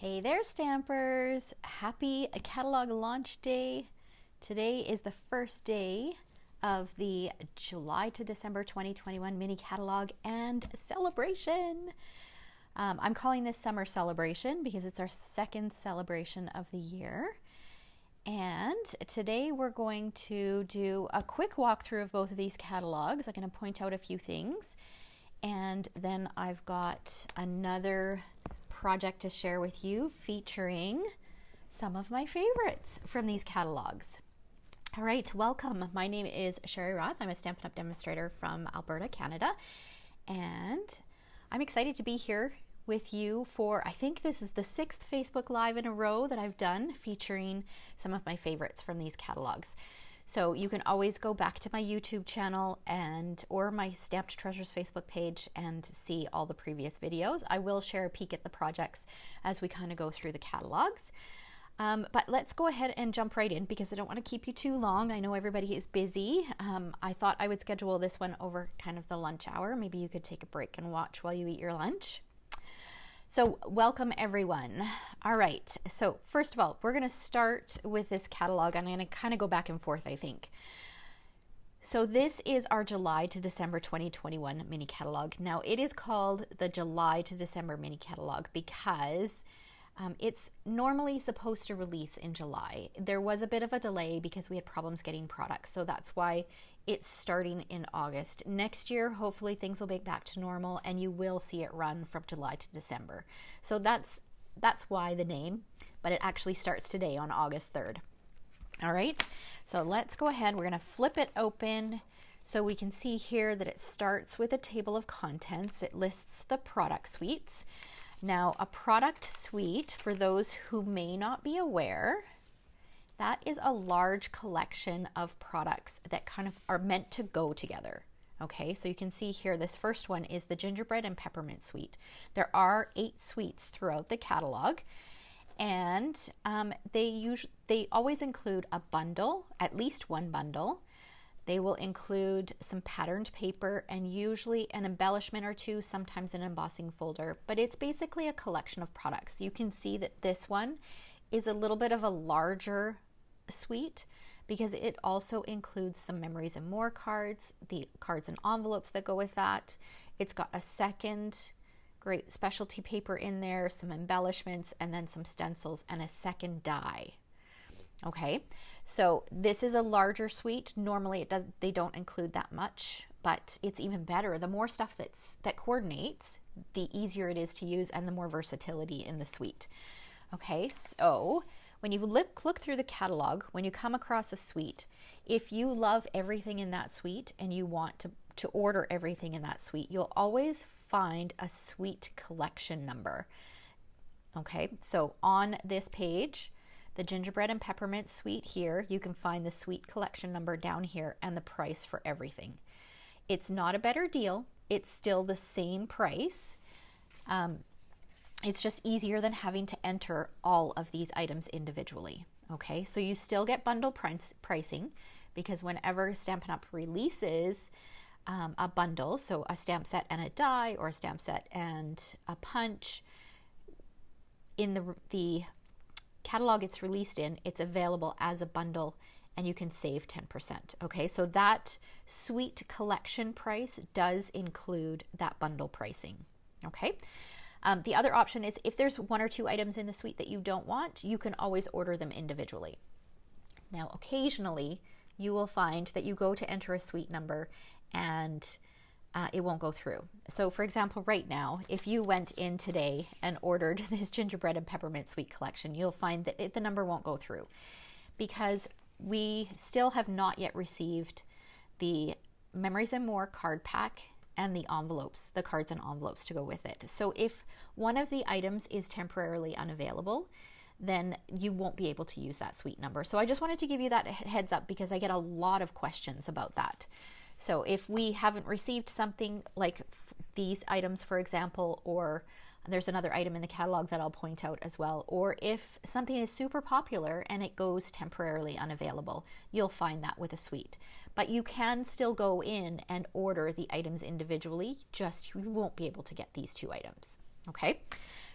Hey there, Stampers! Happy Catalog launch day. Today is the first day of the July to December 2021 mini catalog and celebration. I'm calling this summer celebration because it's our second celebration of the year. And today we're going to do a quick walkthrough of both of these catalogs. I'm going to point out a few things. And then I've got another project to share with you featuring some of my favorites from these catalogs. All right, welcome. My name is Sherry Roth. I'm a Stampin' Up! Demonstrator from Alberta, Canada, and I'm excited to be here with you for, I think this is the 6th Facebook Live in a row that I've done featuring some of my favorites from these catalogs. So you can always go back to my YouTube channel or my Stamped Treasures Facebook page and see all the previous videos. I will share a peek at the projects as we kind of go through the catalogs. But let's go ahead and jump right in because I don't want to keep you too long. I know everybody is busy. I thought I would schedule this one over kind of the lunch hour. Maybe you could take a break and watch while you eat your lunch. So welcome everyone. All right, so first of all, we're gonna start with this catalog. I'm gonna kind of go back and forth, I think. So this is our July to December 2021 mini catalog. Now it is called the July to December mini catalog because it's normally supposed to release in July. There was a bit of a delay because we had problems getting products, so that's why it's starting in August. Next year, hopefully things will be back to normal and you will see it run from July to December. So that's why the name, but it actually starts today on August 3rd. All right, so let's go ahead. We're gonna flip it open so we can see here that it starts with a table of contents. It lists the product suites. Now, a product suite, for those who may not be aware, that is a large collection of products that kind of are meant to go together. Okay, so you can see here, this first one is the gingerbread and peppermint suite. There are 8 suites throughout the catalog, and they always include a bundle, at least one bundle. They will include some patterned paper and usually an embellishment or two, sometimes an embossing folder, but it's basically a collection of products. You can see that this one is a little bit of a larger suite because it also includes some Memories and More cards, the cards and envelopes that go with that. It's got a second great specialty paper in there, some embellishments, and then some stencils and a second die. Okay, so this is a larger suite. Normally they don't include that much, but it's even better. The more stuff that coordinates, the easier it is to use and the more versatility in the suite. Okay, so when you look through the catalog, when you come across a suite, if you love everything in that suite and you want to order everything in that suite, you'll always find a suite collection number. Okay, so on this page, the gingerbread and peppermint suite here, you can find the suite collection number down here and the price for everything. It's not a better deal. It's still the same price. It's just easier than having to enter all of these items individually. Okay, so you still get bundle pricing because whenever Stampin' Up! Releases a bundle, so a stamp set and a die or a stamp set and a punch, in the catalog it's released in, it's available as a bundle and you can save 10%. Okay, so that suite collection price does include that bundle pricing. Okay, the other option is if there's 1 or 2 items in the suite that you don't want, you can always order them individually. Now, occasionally you will find that you go to enter a suite number and it won't go through. So for example, right now, if you went in today and ordered this gingerbread and peppermint suite collection, you'll find that the number won't go through because we still have not yet received the Memories and More card pack and the envelopes, the cards and envelopes to go with it. So if one of the items is temporarily unavailable, then you won't be able to use that suite number. So I just wanted to give you that heads up because I get a lot of questions about that. So if we haven't received something like these items, for example, or there's another item in the catalog that I'll point out as well, or if something is super popular and it goes temporarily unavailable, you'll find that with a suite. But you can still go in and order the items individually, just you won't be able to get these 2 items. Okay,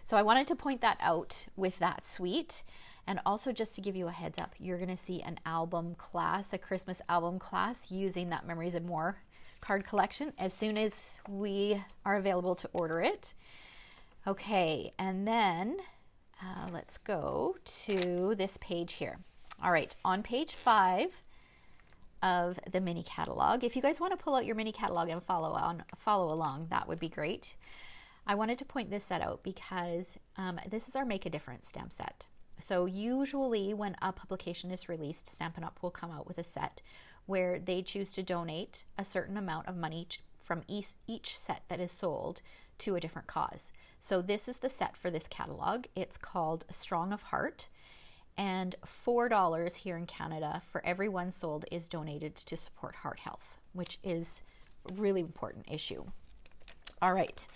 So I wanted to point that out with that suite. And also just to give you a heads up, you're gonna see an album class, a Christmas album class using that Memories and More card collection as soon as we are available to order it. Okay, and then let's go to this page here. All right, on page 5 of the mini catalog, if you guys want to pull out your mini catalog and follow along, that would be great. I wanted to point this set out because this is our Make a Difference stamp set. So usually when a publication is released, Stampin' Up! Will come out with a set where they choose to donate a certain amount of money from each set that is sold to a different cause. So this is the set for this catalog. It's called Strong of Heart, and $4 here in Canada for every one sold is donated to support heart health, which is a really important issue. All right,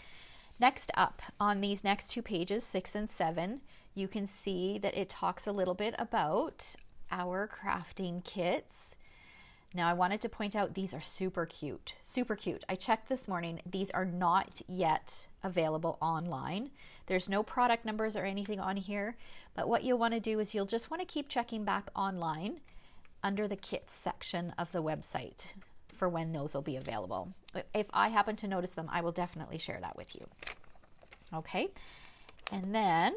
next up on these next 2 pages, 6 and 7, you can see that it talks a little bit about our crafting kits. Now I wanted to point out these are super cute, super cute. I checked this morning, these are not yet available online. There's no product numbers or anything on here, but what you'll want to do is you'll just want to keep checking back online under the kits section of the website for when those will be available. If I happen to notice them, I will definitely share that with you. Okay, and then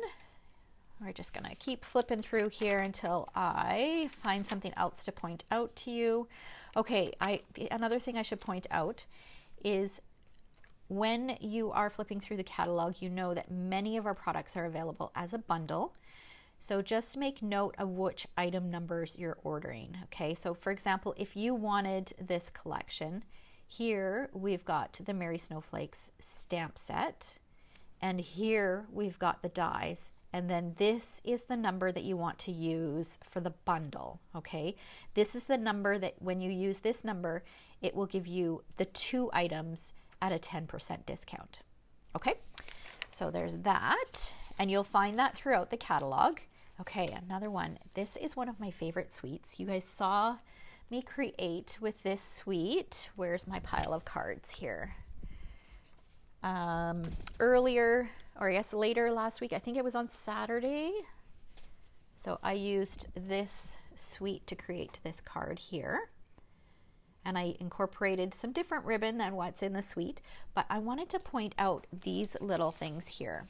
we're just gonna keep flipping through here until I find something else to point out to you. Okay, another thing I should point out is when you are flipping through the catalog, you know that many of our products are available as a bundle. So just make note of which item numbers you're ordering. Okay, so for example, if you wanted this collection, here we've got the Merry Snowflakes stamp set, and here we've got the dies. And then this is the number that you want to use for the bundle, okay? This is the number that when you use this number, it will give you the 2 items at a 10% discount, okay? So there's that, and you'll find that throughout the catalog. Okay, another one. This is one of my favorite suites. You guys saw me create with this suite. Where's my pile of cards here? Earlier, or I guess later last week, I think it was on Saturday. So I used this suite to create this card here. And I incorporated some different ribbon than what's in the suite, but I wanted to point out these little things here.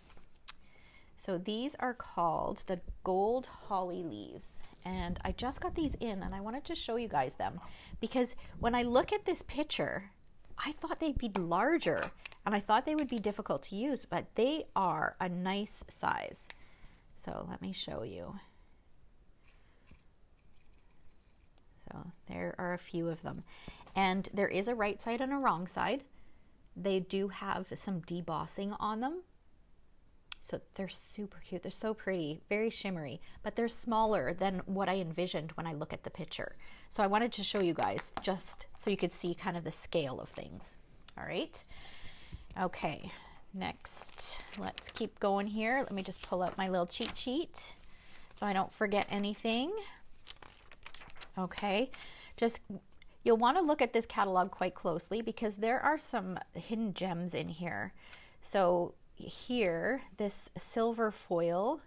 So these are called the Gold Holly Leaves. And I just got these in and I wanted to show you guys them because when I look at this picture, I thought they'd be larger and I thought they would be difficult to use, but they are a nice size. So let me show you. So there are a few of them. And there is a right side and a wrong side. They do have some debossing on them. So they're super cute. They're so pretty, very shimmery, but they're smaller than what I envisioned when I look at the picture. So I wanted to show you guys just so you could see kind of the scale of things. All right. Okay, next, let's keep going here. Let me just pull out my little cheat sheet so I don't forget anything. Okay, you'll want to look at this catalog quite closely because there are some hidden gems in here. So here, this silver foil,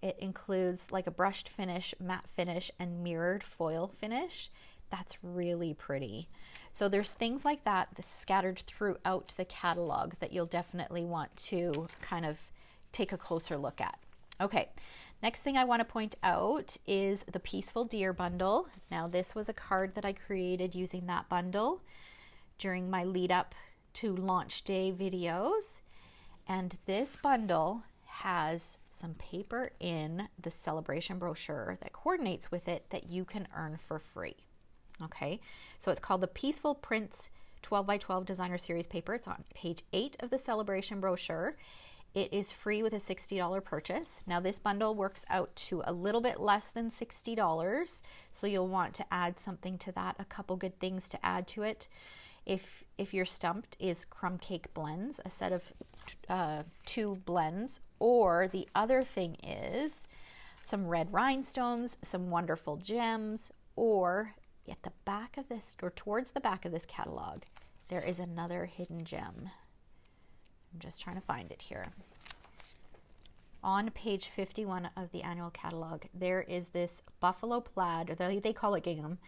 it includes like a brushed finish, matte finish, and mirrored foil finish. That's really pretty. So there's things like that that's scattered throughout the catalog that you'll definitely want to kind of take a closer look at. Okay, next thing I want to point out is the Peaceful Deer bundle. Now this was a card that I created using that bundle during my lead up to launch day videos. And this bundle has some paper in the celebration brochure that coordinates with it that you can earn for free. Okay, so it's called the Peaceful Prints 12x12 Designer Series paper. It's on page 8 of the celebration brochure. It is free with a $60 purchase. Now this bundle works out to a little bit less than $60, so you'll want to add something to that, a couple good things to add to it. If you're stumped, is crumb cake blends, a set of 2 blends, or the other thing is some red rhinestones, some wonderful gems, or at the back of this, or towards the back of this catalog, there is another hidden gem. I'm just trying to find it here. on page 51 of the annual catalog, there is this buffalo plaid, or they call it gingham,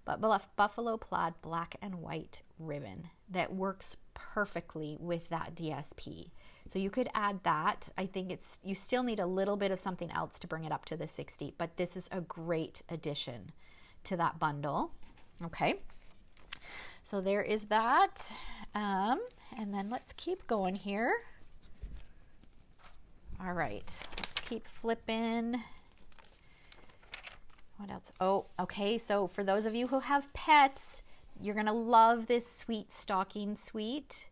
but buffalo plaid black and white ribbon that works perfectly with that DSP. So you could add that. I think you still need a little bit of something else to bring it up to the 60, but this is a great addition to that bundle. Okay, so there is that. And then let's keep going here. All right, let's keep flipping. What else? Oh, okay, so for those of you who have pets, you're gonna love this sweet stocking suite.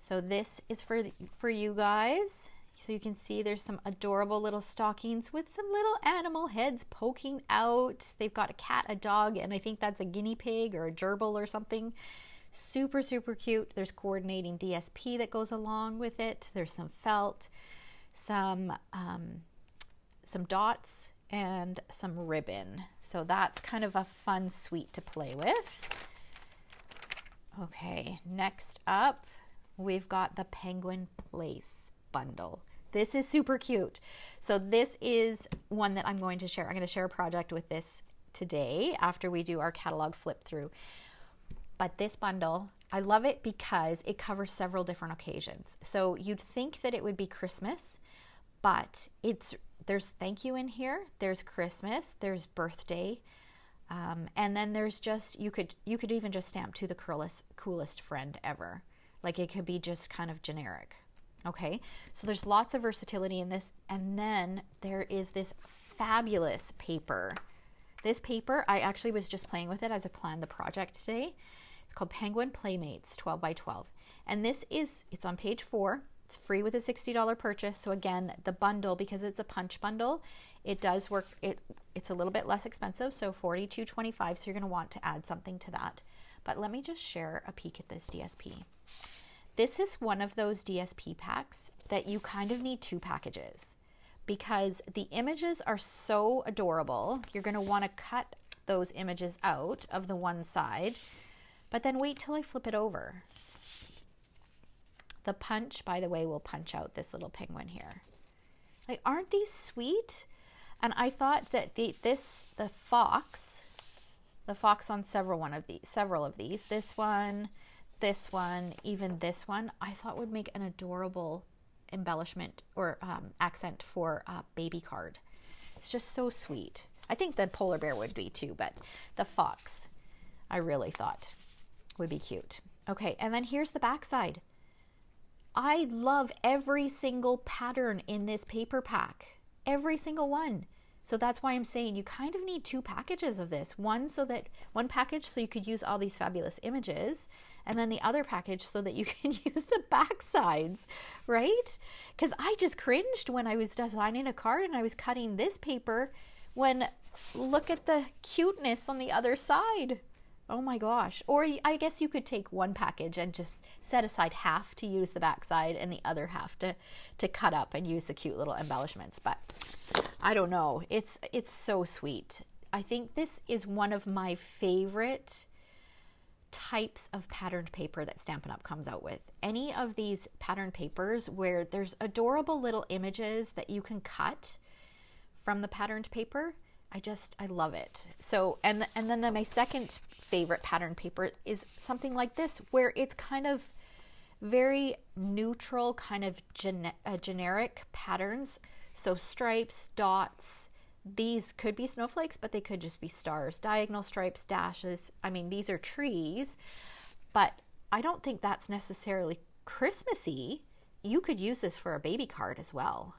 So this is for you guys. So you can see there's some adorable little stockings with some little animal heads poking out. They've got a cat, a dog, and I think that's a guinea pig or a gerbil or something. Super, super cute. There's coordinating DSP that goes along with it. There's some felt, some dots, and some ribbon. So that's kind of a fun suite to play with. Okay, next up, we've got the Penguin Place bundle. This is super cute. So this is one that I'm going to share. I'm going to share a project with this today after we do our catalog flip through. But this bundle, I love it because it covers several different occasions. So you'd think that it would be Christmas, but there's thank you in here, there's Christmas, there's birthday, and then there's just, you could even just stamp to the coolest friend ever. Like it could be just kind of generic. Okay, so there's lots of versatility in this. And then there is this fabulous paper. This paper, I actually was just playing with it as I planned the project today. It's called Penguin Playmates 12 by 12. And it's on page 4. It's free with a $60 purchase. So again, the bundle, because it's a punch bundle, it does work. It's a little bit less expensive, so $42.25. So you're going to want to add something to that. But let me just share a peek at this DSP. This is one of those DSP packs that you kind of need 2 packages because the images are so adorable. You're going to want to cut those images out of the one side, but then wait till I flip it over. The punch, by the way, will punch out this little penguin here. Like, aren't these sweet? And I thought that the fox on several of these, this one, even this one, I thought would make an adorable embellishment or accent for a baby card. It's just so sweet. I think the polar bear would be too, but the fox, I really thought would be cute. Okay, and then here's the back side. I love every single pattern in this paper pack, every single one. So that's why I'm saying you kind of need 2 packages of this. One package so you could use all these fabulous images, and then the other package so that you can use the back sides, right? Because I just cringed when I was designing a card and I was cutting this paper when look at the cuteness on the other side. Oh my gosh. Or I guess you could take one package and just set aside half to use the back side and the other half to cut up and use the cute little embellishments. But I don't know. It's so sweet. I think this is one of my favorite types of patterned paper that Stampin' Up! Comes out with. Any of these patterned papers where there's adorable little images that you can cut from the patterned paper, I love it. So, and then my second favorite patterned paper is something like this, where it's kind of very neutral, kind of generic patterns. So stripes, dots, these could be snowflakes, but they could just be stars, diagonal stripes, dashes. I mean, these are trees, but I don't think that's necessarily Christmassy. You could use this for a baby card as well.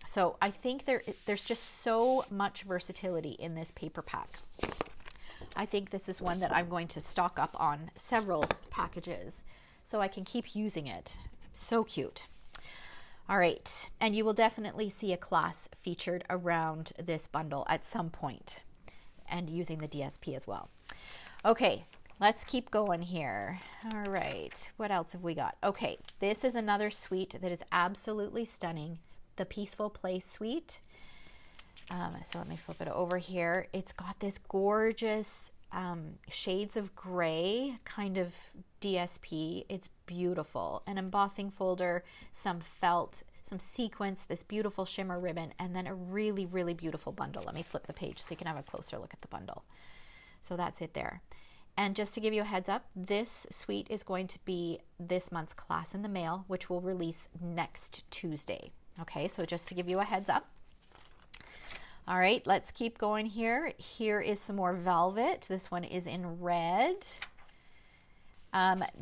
So I think there's just so much versatility in this paper pack. I think this is one that I'm going to stock up on several packages so I can keep using it. So cute. All right, and you will definitely see a class featured around this bundle at some point and using the DSP as well. Okay, let's keep going here. All right, what else have we got? Okay, this is another suite that is absolutely stunning. The Peaceful Place suite. So let me flip it over here. It's got this gorgeous shades of gray kind of DSP. It's beautiful. An embossing folder, some felt, some sequins, this beautiful shimmer ribbon, and then a really, really beautiful bundle. Let me flip the page so you can have a closer look at the bundle. So that's it there. And just to give you a heads up, this suite is going to be this month's class in the mail, which will release next Tuesday. Okay, so just to give you a heads up. All right, let's keep going here. Here is some more velvet. This one is in red.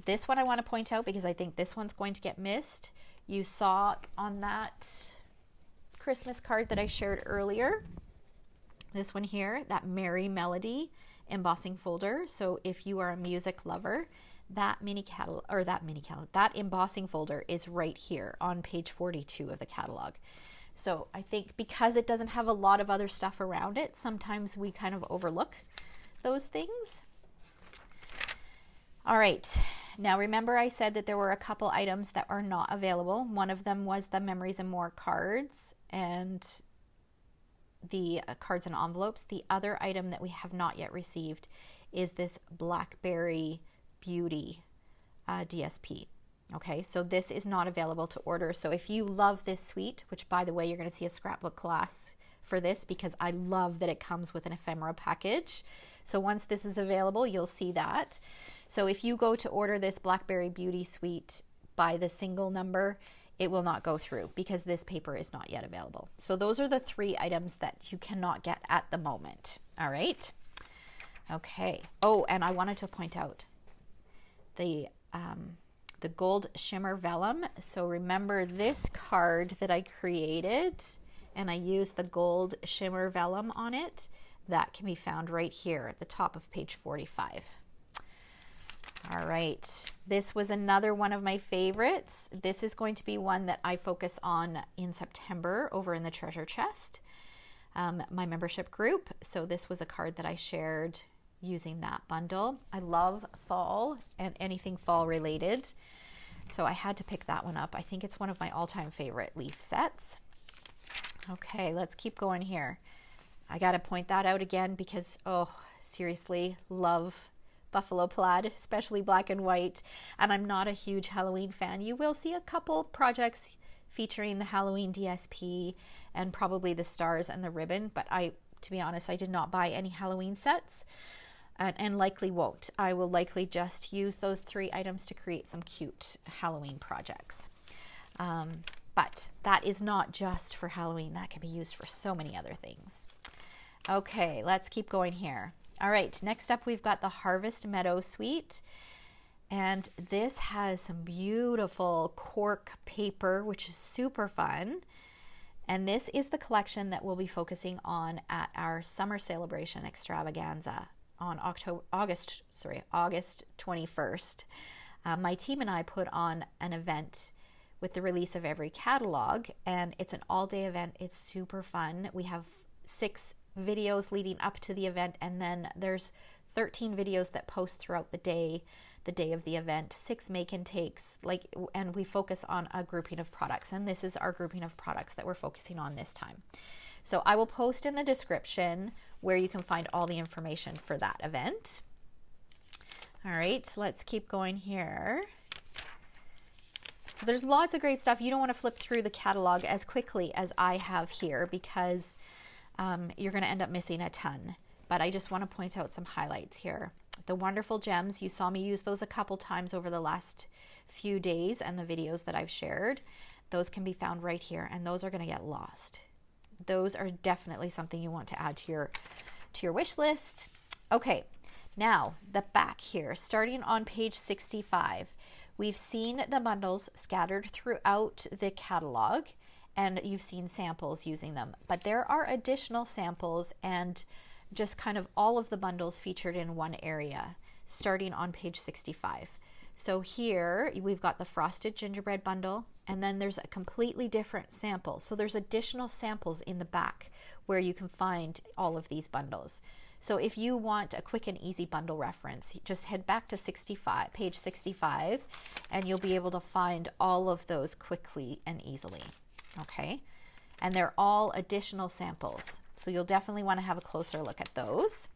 This one I want to point out because I think this one's going to get missed. You saw on that Christmas card that I shared earlier, this one here, that Merry Melody embossing folder. So if you are a music lover, that that embossing folder is right here on page 42 of the catalog. So I think because it doesn't have a lot of other stuff around it, sometimes we kind of overlook those things. All right, now remember I said that there were a couple items that are not available. One of them was the Memories and More cards and the cards and envelopes. The other item that we have not yet received is this Blackberry Beauty Dsp. Okay, so this is not available to order. So if you love this suite, which by the way, you're going to see a scrapbook class for this because I love that it comes with an ephemera package. So once this is available, you'll see that. So if you go to order this Blackberry Beauty suite by the single number, it will not go through because this paper is not yet available. So those are the 3 items that you cannot get at the moment. All right. Okay. Oh, and I wanted to point out the gold shimmer vellum. So remember this card that I created and I used the gold shimmer vellum on it. That can be found right here at the top of page 45. All right, this was another one of my favorites. This is going to be one that I focus on in September over in the treasure chest, my membership group. So this was a card that I shared using that bundle. I love fall and anything fall related. So I had to pick that one up. I think it's one of my all-time favorite leaf sets. Okay, let's keep going here. I got to point that out again because, oh, seriously, love buffalo plaid, especially black and white. And I'm not a huge Halloween fan. You will see a couple projects featuring the Halloween DSP and probably the stars and the ribbon. But to be honest, I did not buy any Halloween sets and likely won't. I will likely just use those 3 items to create some cute Halloween projects. But that is not just for Halloween. That can be used for so many other things. Okay, let's keep going here. All right, next up we've got the Harvest Meadow suite. And this has some beautiful cork paper, which is super fun. And this is the collection that we'll be focusing on at our summer celebration extravaganza on August 21st. My team and I put on an event with the release of every catalog, and it's an all-day event. It's super fun. We have 6 videos leading up to the event, and then there's 13 videos that post throughout the day of the event, 6 make and takes, and we focus on a grouping of products, and this is our grouping of products that we're focusing on this time. So I will post in the description where you can find all the information for that event. All right, let's keep going here. So there's lots of great stuff. You don't want to flip through the catalog as quickly as I have here because you're going to end up missing a ton. But I just want to point out some highlights here. The wonderful gems, you saw me use those a couple times over the last few days and the videos that I've shared. Those can be found right here, and those are going to get lost. Those are definitely something you want to add to your wish list. Okay, now the back here, starting on page 65, we've seen the bundles scattered throughout the catalog, and you've seen samples using them, but there are additional samples and just kind of all of the bundles featured in one area, starting on page 65. So here we've got the frosted gingerbread bundle, and then there's a completely different sample. So there's additional samples in the back where you can find all of these bundles. So if you want a quick and easy bundle reference, just head back to page 65, and you'll be able to find all of those quickly and easily. Okay, and they're all additional samples, so you'll definitely want to have a closer look at those.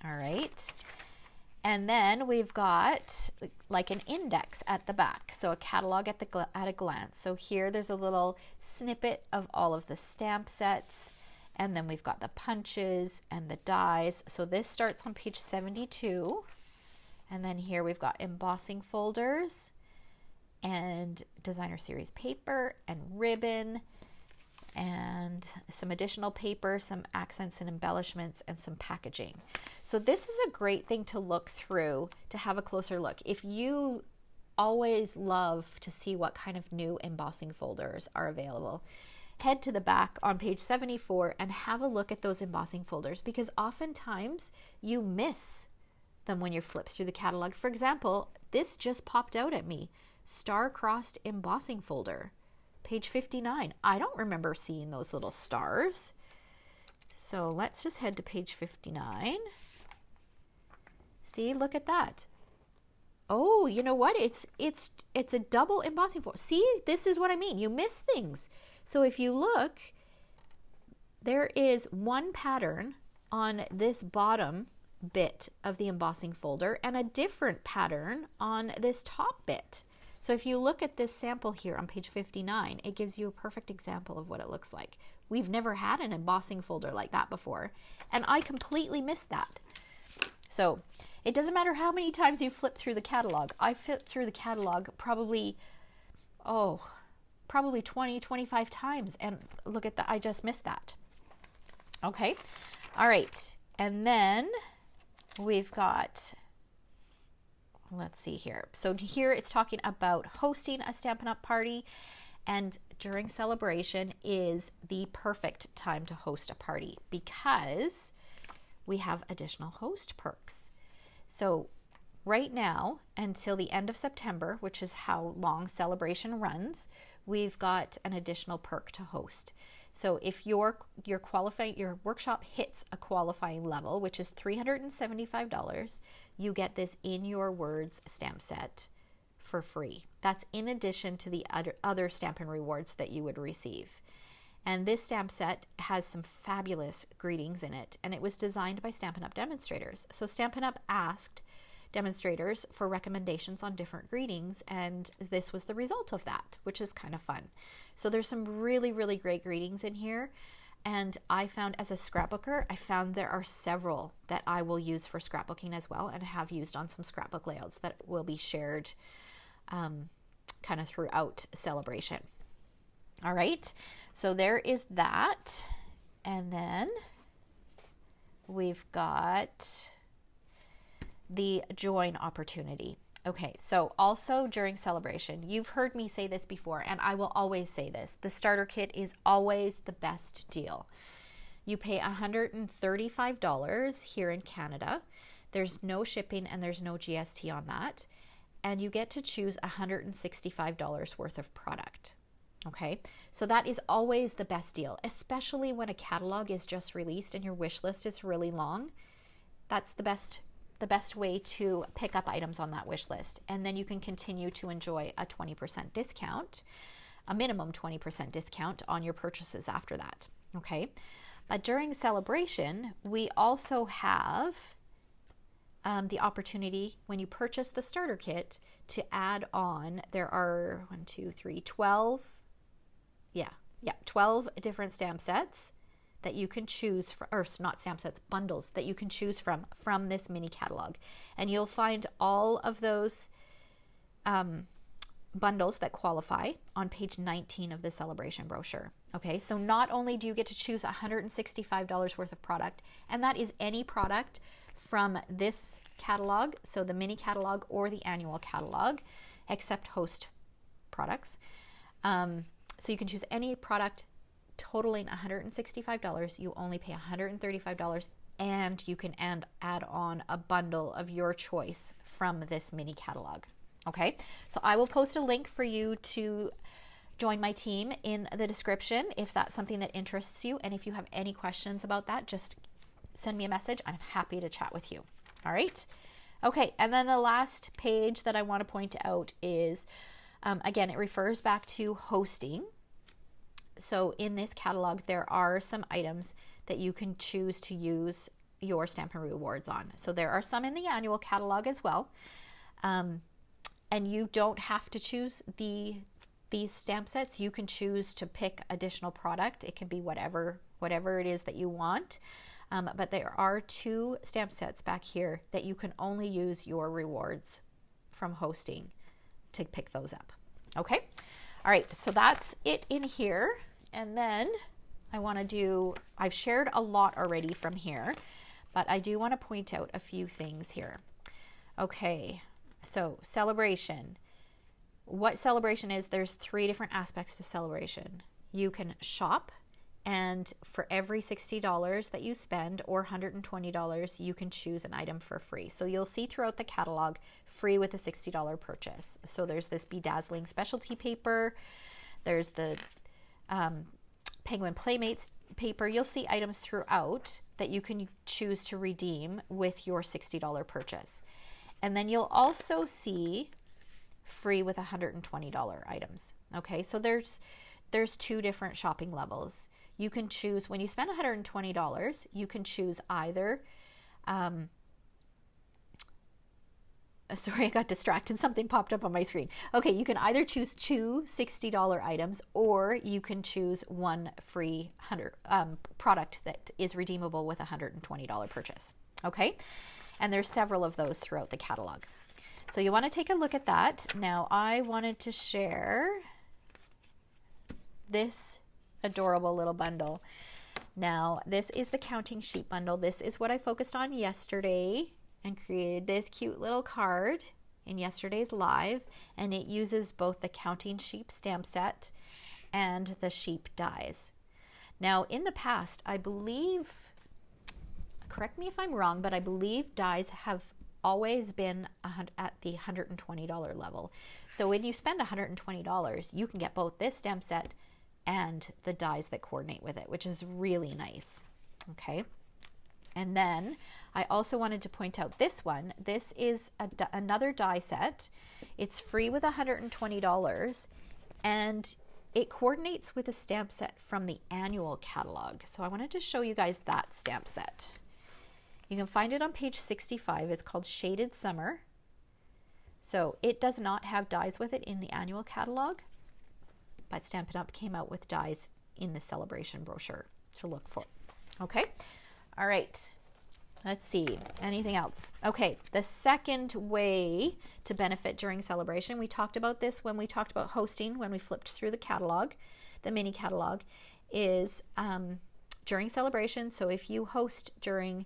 All right, And then we've got like an index at the back. So a catalog at a glance. So here there's a little snippet of all of the stamp sets. And then we've got the punches and the dies. So this starts on page 72. And then here we've got embossing folders and designer series paper and ribbon and some additional paper, some accents and embellishments, and some packaging. So this is a great thing to look through to have a closer look. If you always love to see what kind of new embossing folders are available, head to the back on page 74 and have a look at those embossing folders, because oftentimes you miss them when you flip through the catalog. For example, this just popped out at me, star-crossed embossing folder. Page 59. I don't remember seeing those little stars. So let's just head to page 59. See, look at that. Oh, you know what? It's a double embossing folder. See, this is what I mean. You miss things. So if you look, there is one pattern on this bottom bit of the embossing folder and a different pattern on this top bit. So if you look at this sample here on page 59, it gives you a perfect example of what it looks like. We've never had an embossing folder like that before, and I completely missed that. So it doesn't matter how many times you flip through the catalog. I flipped through the catalog probably 20, 25 times, and look at that, I just missed that. Okay, all right, and then we've got, let's see here. So here it's talking about hosting a Stampin' Up! Party, and during celebration is the perfect time to host a party because we have additional host perks. So right now until the end of September, which is how long celebration runs, we've got an additional perk to host. So if your workshop hits a qualifying level, which is $375, you get this In Your Words stamp set for free. That's in addition to the other Stampin' rewards that you would receive. And this stamp set has some fabulous greetings in it, and it was designed by Stampin' Up! Demonstrators. So Stampin' Up! Asked demonstrators for recommendations on different greetings, and this was the result of that, which is kind of fun. So there's some really, really great greetings in here. And I found, as a scrapbooker, I found there are several that I will use for scrapbooking as well, and have used on some scrapbook layouts that will be shared kind of throughout celebration. All right, so there is that. And then we've got the join opportunity. Okay, so also during celebration, you've heard me say this before, and I will always say this, the starter kit is always the best deal. You pay $135 here in Canada. There's no shipping and there's no GST on that. And you get to choose $165 worth of product. Okay, so that is always the best deal, especially when a catalog is just released and your wish list is really long. That's the best way to pick up items on that wish list. And then you can continue to enjoy a 20% discount, a minimum 20% discount on your purchases after that. Okay, but during celebration, we also have the opportunity when you purchase the starter kit to add on, there are 12 different stamp sets that you can choose from, or not stamp sets, bundles that you can choose from this mini catalog. And you'll find all of those bundles that qualify on page 19 of the celebration brochure. Okay, so not only do you get to choose $165 worth of product, and that is any product from this catalog, so the mini catalog or the annual catalog, except host products. So you can choose any product totaling $165. You only pay $135, and you can add on a bundle of your choice from this mini catalog. Okay, so I will post a link for you to join my team in the description if that's something that interests you. And if you have any questions about that, just send me a message. I'm happy to chat with you. All right. Okay, and then the last page that I want to point out is, again, it refers back to hosting. So in this catalog, there are some items that you can choose to use your Stampin' Rewards on. So there are some in the annual catalog as well. And you don't have to choose these stamp sets. You can choose to pick additional product. It can be whatever it is that you want. But there are 2 stamp sets back here that you can only use your rewards from hosting to pick those up. Okay. All right. So that's it in here. And then I've shared a lot already from here, but I do want to point out a few things here. Okay. So celebration. What celebration is, there's 3 different aspects to celebration. You can shop, and for every $60 that you spend or $120, you can choose an item for free. So you'll see throughout the catalog, free with a $60 purchase. So there's this Bedazzling specialty paper. There's the Penguin Playmates paper. You'll see items throughout that you can choose to redeem with your $60 purchase. And then you'll also see free with $120 items. Okay, so there's 2 different shopping levels. You can choose, when you spend $120, you can choose either, sorry, I got distracted. Something popped up on my screen. Okay, you can either choose 2 $60 items, or you can choose 1 free product that is redeemable with a $120 purchase. Okay, and there's several of those throughout the catalog. So you want to take a look at that. Now, I wanted to share this adorable little bundle. Now, this is the counting sheet bundle. This is what I focused on yesterday and created this cute little card in yesterday's live, and it uses both the counting sheep stamp set and the sheep dies. Now, in the past, I believe, correct me if I'm wrong, but I believe dies have always been at the $120 level. So when you spend $120, you can get both this stamp set and the dies that coordinate with it, which is really nice. Okay. And then I also wanted to point out this one. This is another die set. It's free with $120, and it coordinates with a stamp set from the annual catalog. So I wanted to show you guys that stamp set. You can find it on page 65. It's called Shaded Summer. So it does not have dies with it in the annual catalog, but Stampin' Up! Came out with dies in the celebration brochure to look for. Okay. All right. Let's see. Anything else? Okay. The second way to benefit during celebration, we talked about this when we talked about hosting, when we flipped through the catalog, the mini catalog, is during celebration. So if you host starting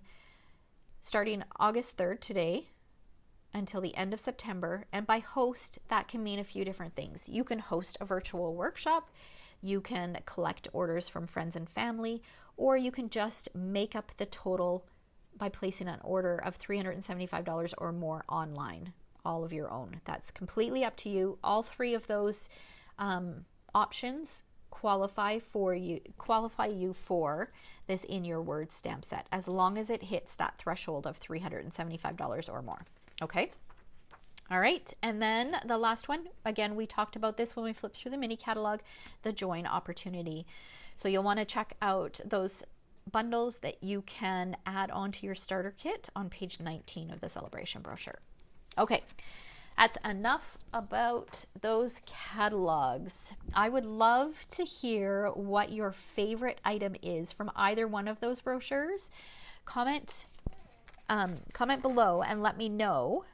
August 3rd today until the end of September, and by host, that can mean a few different things. You can host a virtual workshop, you can collect orders from friends and family, or you can just make up the total by placing an order of $375 or more online, all of your own. That's completely up to you. All 3 of those options qualify you for this in your word stamp set, as long as it hits that threshold of $375 or more. Okay. All right. And then the last one, again, we talked about this when we flipped through the mini catalog, the join opportunity. So you'll want to check out those bundles that you can add onto your starter kit on page 19 of the celebration brochure. Okay. That's enough about those catalogs. I would love to hear what your favorite item is from either one of those brochures. Comment below and let me know,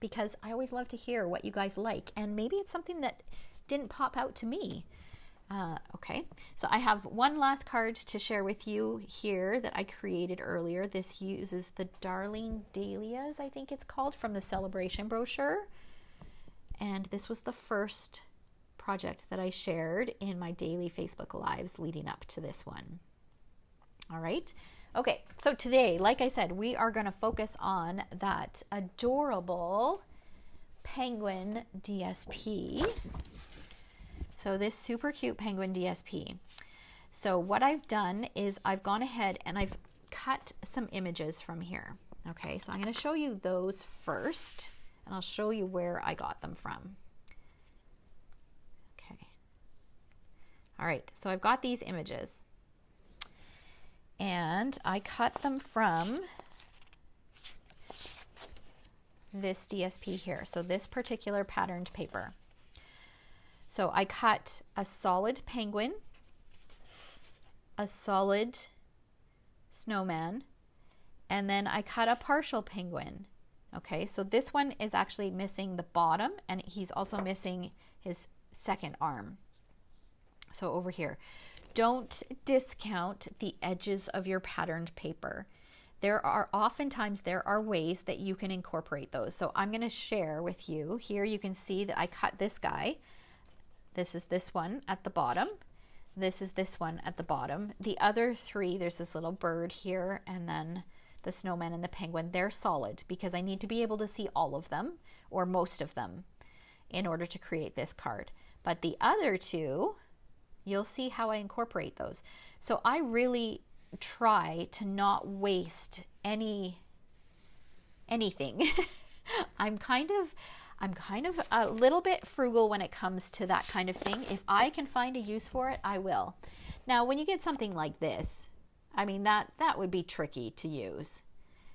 because I always love to hear what you guys like, and maybe it's something that didn't pop out to me. Okay, so I have one last card to share with you here that I created earlier. This uses the Darling Dahlias, I think it's called, from the celebration brochure. And this was the first project that I shared in my daily Facebook Lives leading up to this one. All right. Okay, so today, like I said, we are going to focus on that adorable Penguin DSP. So this super cute Penguin DSP. So what I've done is I've gone ahead and I've cut some images from here. Okay, so I'm going to show you those first, and I'll show you where I got them from. Okay. All right, so I've got these images. And I cut them from this DSP here. So this particular patterned paper. So I cut a solid penguin, a solid snowman, and then I cut a partial penguin. Okay, so this one is actually missing the bottom, and he's also missing his second arm. So over here, don't discount the edges of your patterned paper. Oftentimes there are ways that you can incorporate those. So I'm going to share with you. Here you can see that I cut this guy. This is this one at the bottom. This is this one at the bottom. The other three, there's this little bird here, and then the snowman and the penguin, they're solid because I need to be able to see all of them or most of them in order to create this card. But the other two, you'll see how I incorporate those. So I really try to not waste anything. I'm kind of a little bit frugal when it comes to that kind of thing. If I can find a use for it, I will. Now, when you get something like this, I mean, that would be tricky to use.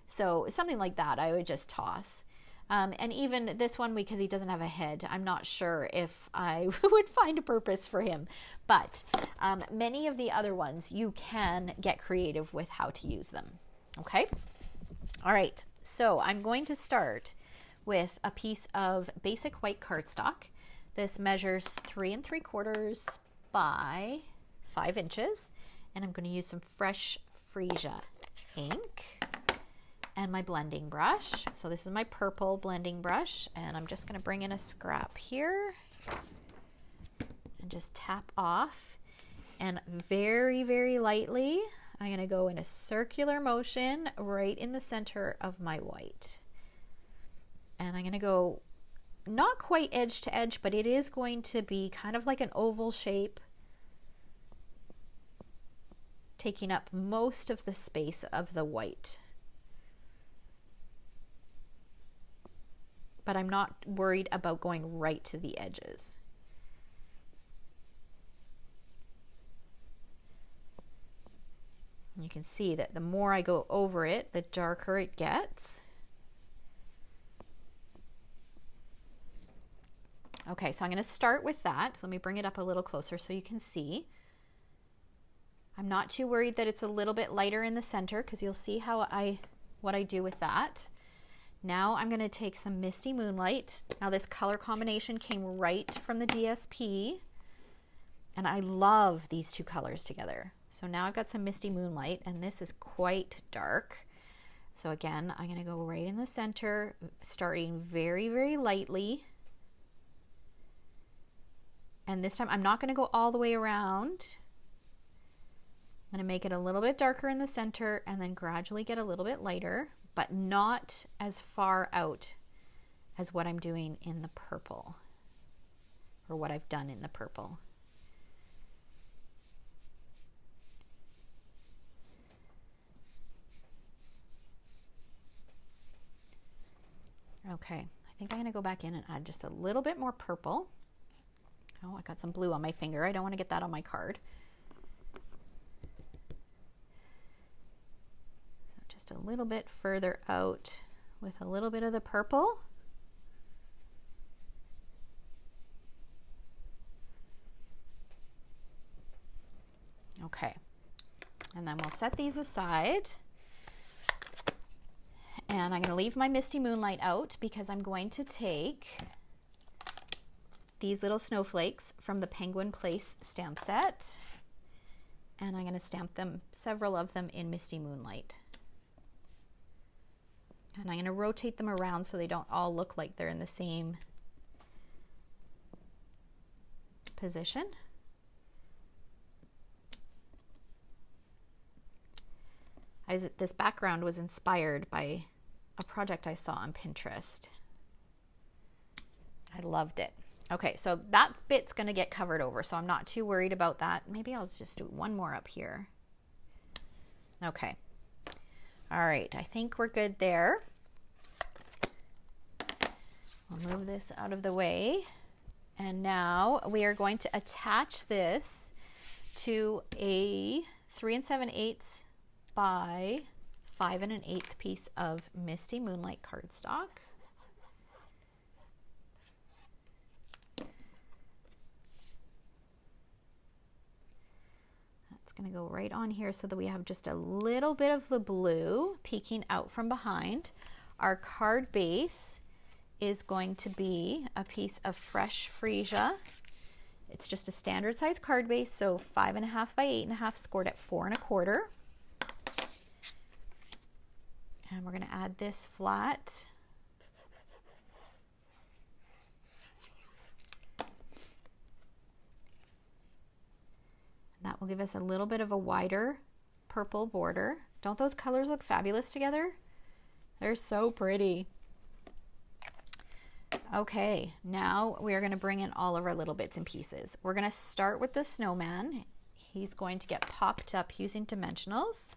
So something like that, I would just toss. And even this one, because he doesn't have a head, I'm not sure if I would find a purpose for him. But many of the other ones, you can get creative with how to use them. Okay? All right. So I'm going to start with a piece of basic white cardstock. This measures 3 3/4 by 5 inches. And I'm going to use some fresh freesia ink and my blending brush. So this is my purple blending brush, and I'm just going to bring in a scrap here and just tap off, and very, very lightly I'm going to go in a circular motion right in the center of my white. And I'm going to go not quite edge to edge, but it is going to be kind of like an oval shape, taking up most of the space of the white. But I'm not worried about going right to the edges. You can see that the more I go over it, the darker it gets. Okay, so I'm going to start with that. So let me bring it up a little closer so you can see. I'm not too worried that it's a little bit lighter in the center, because you'll see what I do with that. Now I'm going to take some Misty Moonlight. Now this color combination came right from the DSP, and I love these two colors together. So now I've got some Misty Moonlight, and this is quite dark. So again, I'm going to go right in the center, starting very, very lightly. And this time I'm not going to go all the way around. I'm going to make it a little bit darker in the center and then gradually get a little bit lighter, but not as far out as what I'm doing in the purple, or what I've done in the purple. Okay, I think I'm going to go back in and add just a little bit more purple. Oh, I got some blue on my finger. I don't want to get that on my card. So just a little bit further out with a little bit of the purple. Okay, and then we'll set these aside. And I'm going to leave my Misty Moonlight out because I'm going to take these little snowflakes from the Penguin Place stamp set, and I'm going to stamp them, several of them, in Misty Moonlight. And I'm going to rotate them around so they don't all look like they're in the same position. This background was inspired by a project I saw on Pinterest. I loved it. Okay, so that bit's going to get covered over, so I'm not too worried about that. Maybe I'll just do one more up here. Okay. All right, I think we're good there. I'll move this out of the way. And now we are going to attach this to a 3 7/8 by 5 1/8 piece of Misty Moonlight cardstock. That's going to go right on here so that we have just a little bit of the blue peeking out from behind. Our card base is going to be a piece of fresh freesia. It's just a standard size card base, so 5 1/2 by 8 1/2, scored at 4 1/4. And we're going to add this flat. That will give us a little bit of a wider purple border. Don't those colors look fabulous together? They're so pretty. Okay, now we are going to bring in all of our little bits and pieces. We're going to start with the snowman. He's going to get popped up using dimensionals.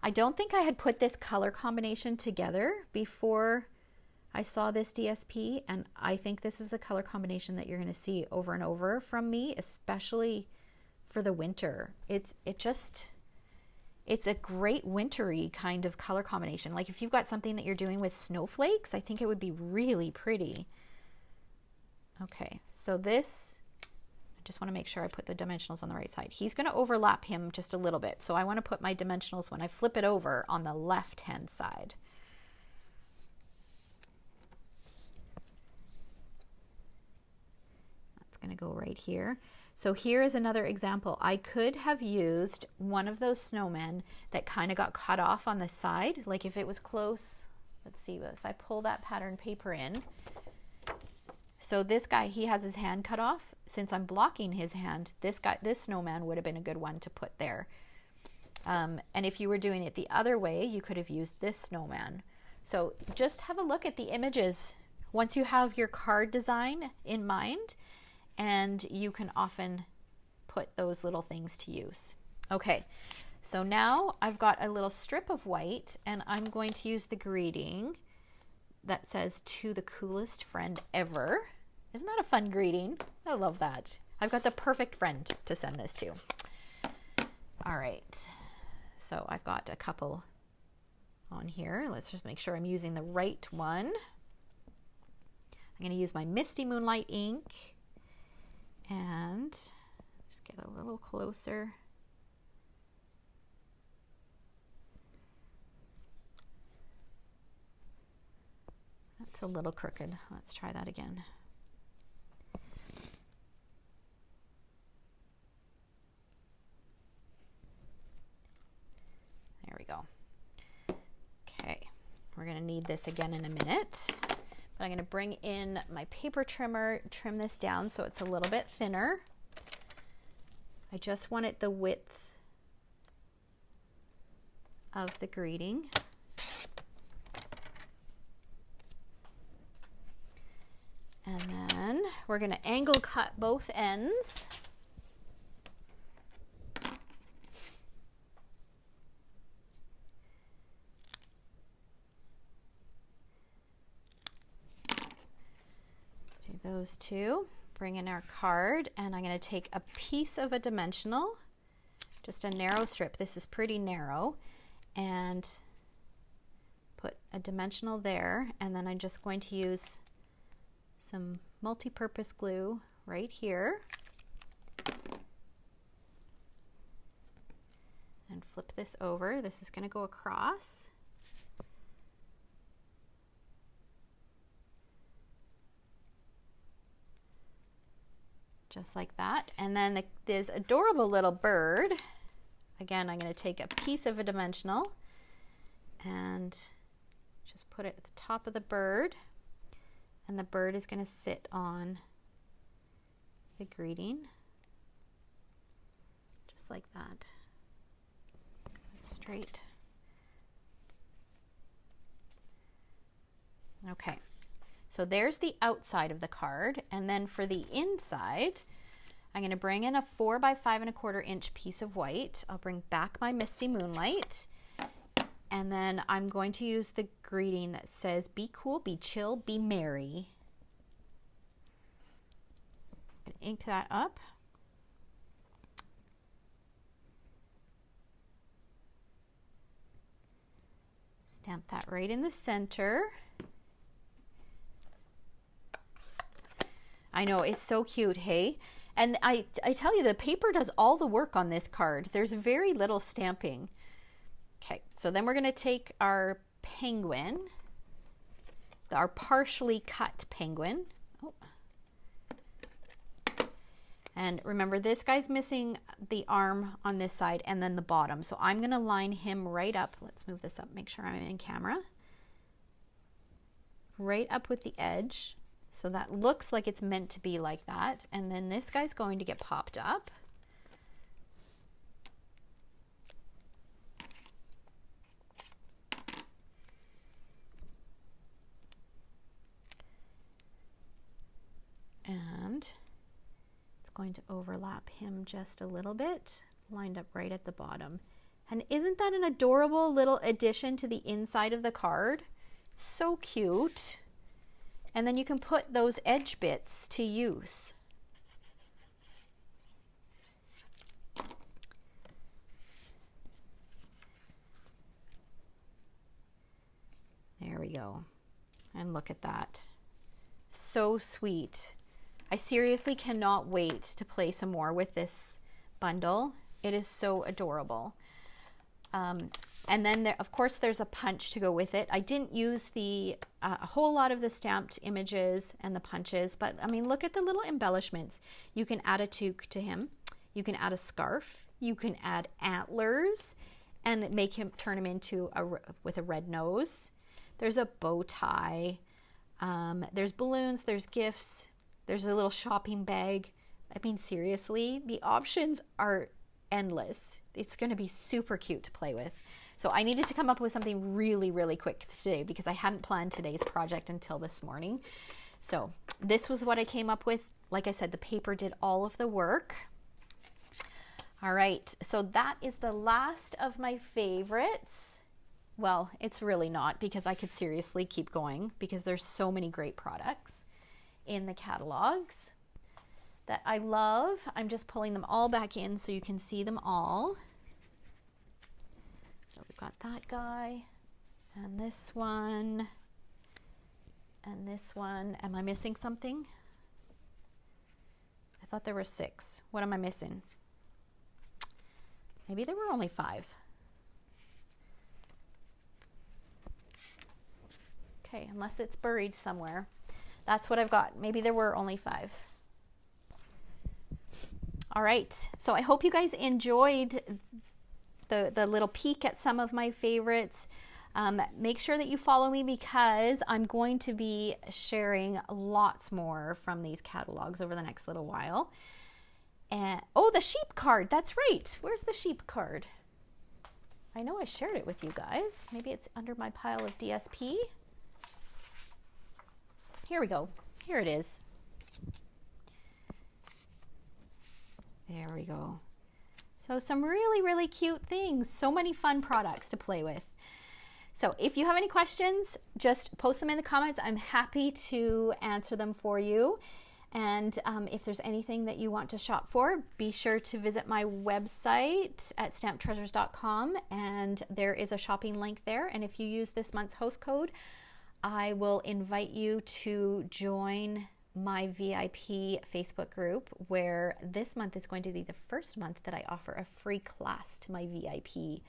I don't think I had put this color combination together before I saw this DSP, and I think this is a color combination that you're going to see over and over from me, especially for the winter. It's a great wintry kind of color combination. Like if you've got something that you're doing with snowflakes, I think it would be really pretty. Okay, so this, I just want to make sure I put the dimensionals on the right side. He's going to overlap him just a little bit, so I want to put my dimensionals when I flip it over on the left-hand side. That's going to go right here. So here is another example. I could have used one of those snowmen that kind of got cut off on the side. Like if it was close, let's see, if I pull that pattern paper in. So this guy, he has his hand cut off. Since I'm blocking his hand, this snowman would have been a good one to put there. And if you were doing it the other way, you could have used this snowman. So just have a look at the images once you have your card design in mind, and you can often put those little things to use. Okay, so now I've got a little strip of white, and I'm going to use the greeting that says, "To the coolest friend ever." Isn't that a fun greeting? I love that. I've got the perfect friend to send this to. All right, so I've got a couple on here. Let's just make sure I'm using the right one. I'm going to use my Misty Moonlight ink and just get a little closer. That's a little crooked. Let's try that again. There we go. Okay, we're going to need this again in a minute. But I'm going to bring in my paper trimmer, trim this down so it's a little bit thinner. I just want it the width of the greeting. And then we're going to angle cut both ends. Do those two. Bring in our card, and I'm going to take a piece of a dimensional, just a narrow strip. This is pretty narrow, and put a dimensional there, and then I'm just going to use some multi-purpose glue right here and flip this over. This is going to go across. Just like that. And then this adorable little bird, again, I'm going to take a piece of a dimensional and just put it at the top of the bird. And the bird is going to sit on the greeting, just like that. So it's straight. Okay, so there's the outside of the card, and then for the inside, I'm going to bring in a 4 by 5 1/4 inch piece of white. I'll bring back my Misty Moonlight. And then I'm going to use the greeting that says, "Be cool, be chill, be merry." I'm going ink that up. Stamp that right in the center. I know, it's so cute, hey? And I tell you, the paper does all the work on this card. There's very little stamping. Okay, so then we're going to take our penguin, our partially cut penguin. Oh. And remember, this guy's missing the arm on this side and then the bottom. So I'm going to line him right up. Let's move this up, make sure I'm in camera. Right up with the edge. So that looks like it's meant to be like that. And then this guy's going to get popped up. And it's going to overlap him just a little bit, lined up right at the bottom. And isn't that an adorable little addition to the inside of the card? So cute. And then you can put those edge bits to use. There we go. And look at that. So sweet. I seriously cannot wait to play some more with this bundle. It is so adorable. And then there, of course, there's a punch to go with it. I didn't use the a whole lot of the stamped images and the punches, but I mean, look at the little embellishments. You can add a toque to him. You can add a scarf. You can add antlers and make him, turn him into with a red nose. There's a bow tie. There's balloons. There's gifts. There's a little shopping bag. I mean, seriously, the options are endless. It's going to be super cute to play with. So I needed to come up with something really, really quick today because I hadn't planned today's project until this morning. So this was what I came up with. Like I said, the paper did all of the work. All right, so that is the last of my favorites. Well, it's really not, because I could seriously keep going because there's so many great products in the catalogs that I love. I'm just pulling them all back in so you can see them all. So we've got that guy and this one and this one. Am I missing something? I thought there were 6. What am I missing? Maybe there were only 5. Okay, unless it's buried somewhere. That's what I've got. Maybe there were only 5. All right, so I hope you guys enjoyed the little peek at some of my favorites. Make sure that you follow me because I'm going to be sharing lots more from these catalogs over the next little while. And oh, the sheep card, that's right. Where's the sheep card? I know I shared it with you guys. Maybe it's under my pile of DSP. Here we go. Here it is. There we go. So some really, really cute things. So many fun products to play with. So if you have any questions, just post them in the comments. I'm happy to answer them for you. And if there's anything that you want to shop for, be sure to visit my website at stamptreasures.com, and there is a shopping link there. And if you use this month's host code, I will invite you to join my VIP Facebook group, where this month is going to be the first month that I offer a free class to my VIP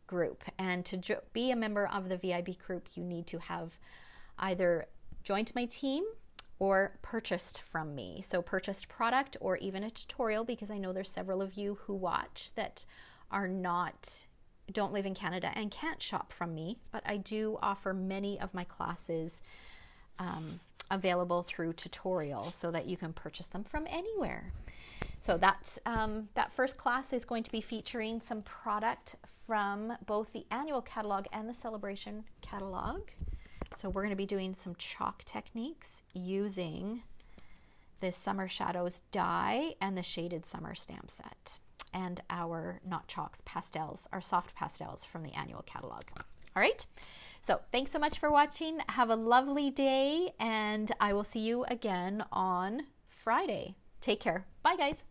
group. And to be a member of the VIP group, you need to have either joined my team or purchased from me. So purchased product or even a tutorial, because I know there's several of you who watch that don't live in Canada and can't shop from me, but I do offer many of my classes available through tutorial so that you can purchase them from anywhere. So that first class is going to be featuring some product from both the annual catalog and the celebration catalog. So we're going to be doing some chalk techniques using the Summer Shadows die and the Shaded Summer stamp set, and our not chalks, pastels, our soft pastels from the annual catalog. All right, so thanks so much for watching. Have a lovely day, and I will see you again on Friday. Take care. Bye, guys.